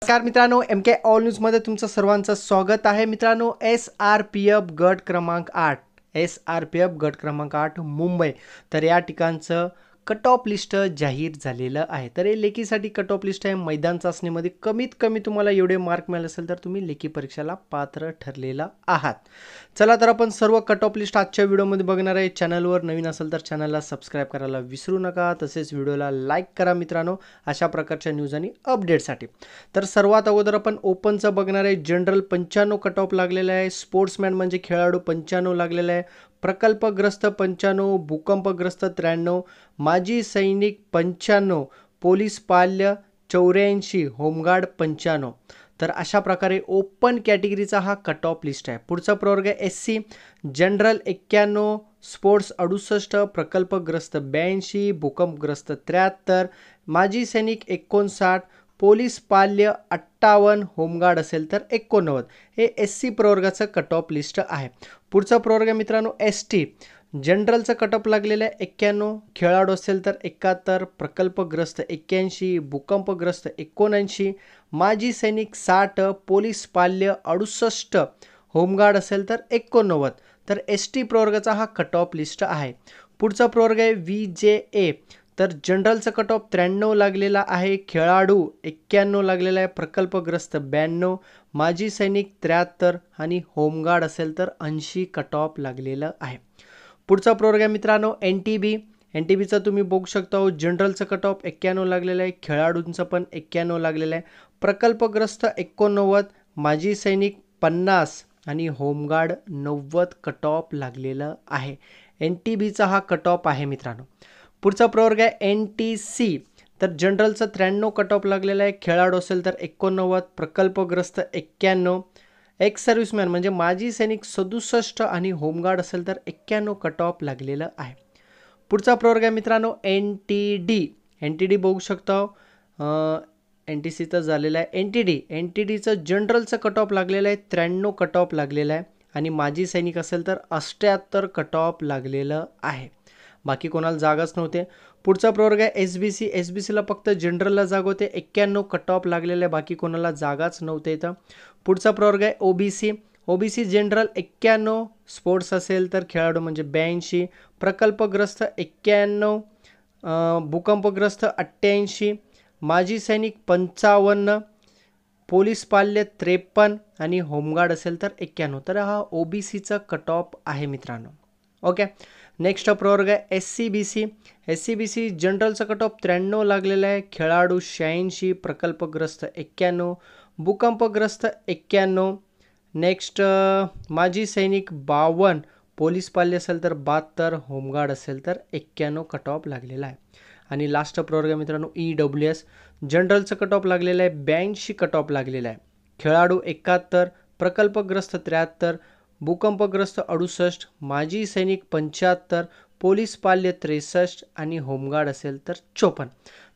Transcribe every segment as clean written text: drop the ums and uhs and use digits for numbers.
नमस्कार मित्रांनो, एम के ऑल न्यूजमध्ये तुमचं सर्वांचं स्वागत आहे. मित्रांनो, SRPF गट क्रमांक 8 SRPF गट क्रमांक 8 मुंबई, तर या ठिकाणचं कट ऑफ लिस्ट जाहीर झालेलं आहे. तर हे लेखीसाठी कट ऑफ लिस्ट आहे. मैदान चाचणीमध्ये कमीत कमी तुम्हाला एवढे मार्क मिळाले असेल तर तुम्ही लेखी परीक्षेला पात्र ठरलेला आहात. चला तर आपण सर्व कट ऑफ लिस्ट आजच्या व्हिडिओमध्ये बघणार आहे. चॅनलवर नवीन असेल तर चॅनलला सबस्क्राईब करायला विसरू नका. तसेच व्हिडिओला लाईक करा मित्रांनो, अशा प्रकारच्या न्यूज आणि अपडेटसाठी. तर सर्वात अगोदर आपण ओपनचं बघणार आहे. जनरल 95 कट ऑफ लागलेला आहे. स्पोर्ट्समॅन म्हणजे खेळाडू 95 लागलेला आहे. प्रकल्पग्रस्त 95, भूकंपग्रस्त 93, माजी सैनिक 95, पोलीस पाल्य 84, होमगार्ड 95. तर अशा प्रकारे ओपन कॅटेगरीचा हा कट ऑफ लिस्ट आहे. पुढचा प्रवर्ग आहे SC. जनरल 91, स्पोर्ट्स 68, प्रकल्पग्रस्त 82, भूकंपग्रस्त 73, माजी सैनिक 59, पोलीस पाल्य 58, होमगार्ड असेल तर 89. हे SC प्रवर्गाचं कट ऑफ लिस्ट आहे. पुढचा प्रवर्ग मित्रांनो ST. जनरलचं कट ऑफ लागलेलं आहे 91, खेळाडू असेल तर 71, प्रकल्पग्रस्त 81, भूकंपग्रस्त 79, माजी सैनिक 60, पोलीस पाल्य 68, होमगार्ड असेल तर 89. तर ST प्रवर्गाचा हा कट ऑफ लिस्ट आहे. पुढचा प्रवर्ग आहे VJA. तर जनरलचं कट ऑफ 93 लागलेला आहे, खेळाडू 91 लागलेला आहे, प्रकल्पग्रस्त 92, माजी सैनिक 73 आणि होमगार्ड असेल तर 80 कट ऑफ लागलेलं आहे. पुढचा प्रवर्ग आहे मित्रांनो NTB. NTBचं तुम्ही बघू शकता. जनरलचं कट ऑफ 91 लागलेलं आहे, खेळाडूंचं पण 91 लागलेलं आहे, प्रकल्पग्रस्त 89, माजी सैनिक 50 आणि होमगार्ड 90 कट ऑफ लागलेलं आहे. NTBचा हा कट ऑफ आहे मित्रांनो. पुढचा प्रवर्ग आहे NTC. तर जनरलचं 93 कट ऑफ लागलेला आहे, खेळाडू असेल तर 89, प्रकल्पग्रस्त 91, एक्स सर्व्हिसमॅन म्हणजे माजी सैनिक 67 आणि होमगार्ड असेल तर 91 कट ऑफ लागलेलं आहे. पुढचा प्रवर्ग आहे मित्रांनो NTD. NTD बघू शकता. NTCचं झालेलं आहे NTDचं जनरलचं कट ऑफ लागलेलं आहे 93 कट ऑफ लागलेलं आहे आणि माजी सैनिक असेल तर 78 कट ऑफ लागलेलं आहे. बाकी कोणाला जागाच नव्हते. पुढचा प्रवर्ग आहे SBC. SBCला फक्त जनरलला जागा होते, 91 कट ऑफ लागलेलं आहे, बाकी कोणाला जागाच नव्हते इथं. पुढचा प्रवर्ग आहे OBC. OBC जनरल 91, स्पोर्ट्स असेल तर खेळाडू म्हणजे 82, प्रकल्पग्रस्त 91, भूकंपग्रस्त 88, माजी सैनिक 55, पोलीस पाल्य 53 आणि होमगार्ड असेल तर 91. तर हा OBCचा कट ऑफ आहे मित्रांनो. ओके. नेक्स्ट प्रवर्ग आहे SCBC. SCBC जनरलचं कट ऑफ 93 लागलेलं आहे, खेळाडू 86, प्रकल्पग्रस्त 91, भूकंपग्रस्त 91, नेक्स्ट माजी सैनिक 52, पोलीस पाल्य असेल तर 72, होमगार्ड असेल तर 91 कट ऑफ लागलेला आहे. आणि लास्ट प्रवर्ग मित्रांनो EWS. जनरलचं कट ऑफ लागलेलं आहे 82 कट ऑफ लागलेला आहे, खेळाडू 71, प्रकल्पग्रस्त 73, भूकंपग्रस्त 68, माजी सैनिक 75, पोलीस पाल्य 63 आणि होमगार्ड असेल तर 54.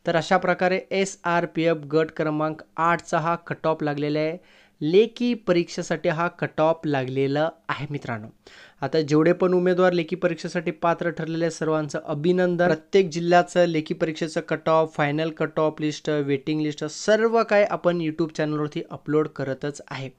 तर अशा प्रकारे SRPF गट क्रमांक 8चा हा कट ऑफ लागलेला आहे. लेखी परीक्षेसाठी हा कट ऑफ लागलेला आहे मित्रांनो. आता जेवढे पण उमेदवार लेखी परीक्षेसाठी पात्र ठरलेले सर्वांचं अभिनंदन. प्रत्येक जिल्ह्याचं लेखी परीक्षेचं cut off, final cut off list, waiting list सर्व काय आपण यूट्यूब चॅनलवरती अपलोड करतच आहे.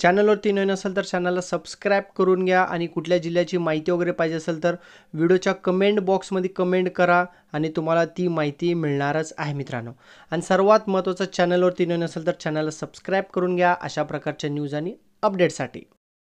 चॅनलवरती नवीन असेल तर चॅनलला सबस्क्राईब करून घ्या आणि कुठल्या जिल्ह्याची माहिती वगैरे पाहिजे असेल तर व्हिडिओच्या कमेंट बॉक्समध्ये कमेंट करा आणि तुम्हाला ती माहिती मिळणारच आहे मित्रांनो. आणि सर्वात महत्त्वाचं, चॅनलवरती नवीन असेल तर चॅनलला सबस्क्राईब करून घ्या अशा प्रकारच्या न्यूज आणि अपडेटसाठी.